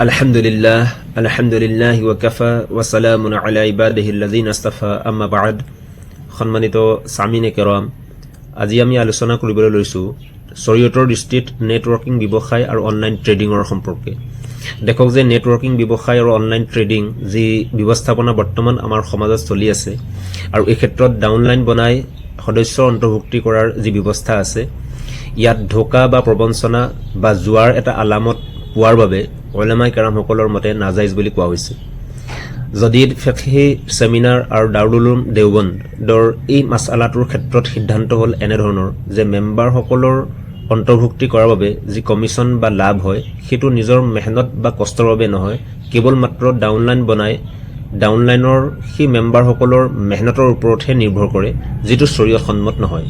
আলহামদুলিল্লাহ ওয়াকাফা ওয়া সালামুন আলা ইবাদিহিল্লাযিনা ইসতাফা আম্মা বা'দ। সম্মানিত সামিনে কেৰাম, আজি আমি আলোচনা কৰিবলৈ লৈছোঁ শৰীয়তৰ দৃষ্টিত নেটৱৰ্কিং ব্যৱসায় আৰু অনলাইন ট্ৰেডিঙৰ সম্পৰ্কে। দেখক যে নেটৱৰ্কিং ব্যৱসায় আৰু অনলাইন ট্ৰেডিং যি ব্যৱস্থাপনা বৰ্তমান আমাৰ সমাজত চলি আছে আৰু এই ক্ষেত্ৰত ডাউনলাইন বনাই সদস্যৰ অন্তৰ্ভুক্তি কৰাৰ যি ব্যৱস্থা আছে, ইয়াত ঢোকা বা প্ৰবঞ্চনা বা জুৱাৰ এটা আলামত পোৱাৰ বাবে উলামাই কেৰামসকলৰ মতে নাজাইজ বুলি কোৱা হৈছে। যদিদ ফিকহি ছেমিনাৰ আৰু দাৰুল উলুম দেওবন্দৰ এই মাছআলাটোৰ ক্ষেত্ৰত সিদ্ধান্ত হ'ল এনেধৰণৰ যে মেম্বাৰসকলৰ অন্তৰ্ভুক্তি কৰাৰ বাবে যি কমিশ্যন বা লাভ হয়, সেইটো নিজৰ মেহনত বা কষ্টৰ বাবে নহয়, কেৱল মাত্ৰ ডাউনলাইন বনাই ডাউনলাইনৰ সেই মেম্বাৰসকলৰ মেহনতৰ ওপৰতহে নিৰ্ভৰ কৰে, যিটো শৰীয়ত সন্মত নহয়।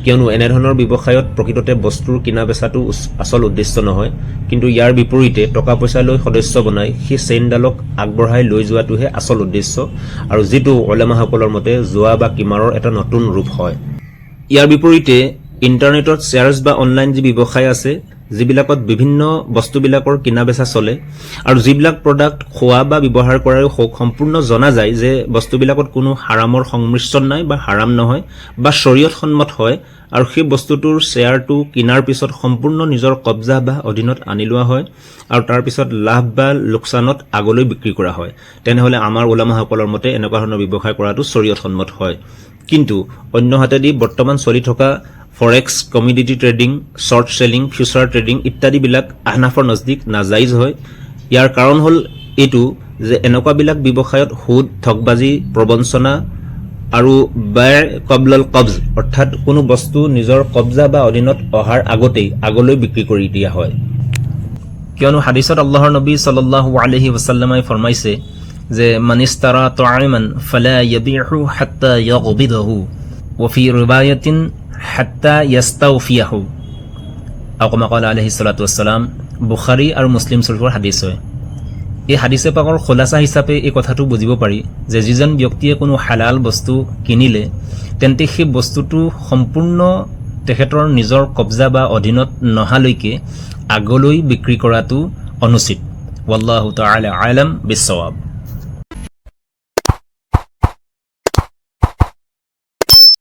কিয়নো এনেধৰণৰ ব্যৱসায়ত প্ৰকৃততে বস্তুৰ কিনা বেচাটো আচল উদ্দেশ্য নহয়, কিন্তু ইয়াৰ বিপৰীতে টকা পইচা লৈ সদস্য বনাই সেই চেইনডালক আগবঢ়াই লৈ যোৱাটোহে আচল উদ্দেশ্য, আৰু যিটো উলামাসকলৰ মতে জুৱা বা কিমাৰৰ এটা নতুন ৰূপ হয়। ইয়াৰ বিপৰীতে ইণ্টাৰনেটত শ্বেয়াৰ্ছ বা অনলাইন যি ব্যৱসায় আছে, যিবিলাকত বিভিন্ন বস্তুবিলাকৰ কিনা বেচা চলে আৰু যিবিলাক প্ৰডাক্ট খোৱা বা ব্যৱহাৰ কৰাৰো সম্পূৰ্ণ জনা যায় যে বস্তুবিলাকত কোনো হাৰামৰ সংমিশ্ৰণ নাই বা হাৰাম নহয় বা শৰীয়ত সন্মত হয়, আৰু সেই বস্তুটোৰ শ্বেয়াৰটো কিনাৰ পিছত সম্পূৰ্ণ নিজৰ কব্জা বা অধীনত আনি লোৱা হয় আৰু তাৰ পিছত লাভ বা লোকচানত আগলৈ বিক্ৰী কৰা হয়, তেনেহ'লে আমাৰ উলামাসকলৰ মতে এনেকুৱা ধৰণৰ ব্যৱসায় কৰাটো শৰীয়ত সন্মত হয়। কিন্তু অন্য হাতেদি বৰ্তমান চলি থকা forex, commodity trading, short selling, future trading ইত্যাদিবিলাক আহনাফৰ নজদিক নাজাইজ হয়। ইয়াৰ কাৰণ হ'ল এইটো যে এনেকুৱাবিলাক ব্যৱসায়ত সুদ, ঠগবাজি, প্ৰবঞ্চনা আৰু বায় কবলল কবজ, অৰ্থাৎ কোনো বস্তু নিজৰ কব্জা বা অধীনত অহাৰ আগতেই আগলৈ বিক্ৰী কৰি দিয়া হয়। কিয়নো হাদিছত আল্লাহৰ নবী সাল্লাল্লাহু আলাইহি ওয়াসাল্লামে ফৰমাইছে যে মান ইস্তাৰা তা'আমান ফালা ইয়াবি'হু হাত্তা ইয়াগবিদাহু ওয়া ফি ৰিওয়ায়াতিন হাত্তা ইয়াস্তাওফিয়াহু, আও কামা ক্বালা আলাইহিস সালাতু ওয়াসসালাম। বুখাৰী আৰু মুছলিম শৰীফৰ হাদিছ হয়। এই হাদিছে পাকৰ খোলাসা হিচাপে এই কথাটো বুজিব পাৰি যে যিজন ব্যক্তিয়ে কোনো হালাল বস্তু কিনিলে তেন্তে সেই বস্তুটো সম্পূৰ্ণ তেখেতৰ নিজৰ কব্জা বা অধীনত নহালৈকে আগলৈ বিক্ৰী কৰাটো অনুচিত। ওয়াল্লাহু তাআলা আলাম বিশ্বৱাব।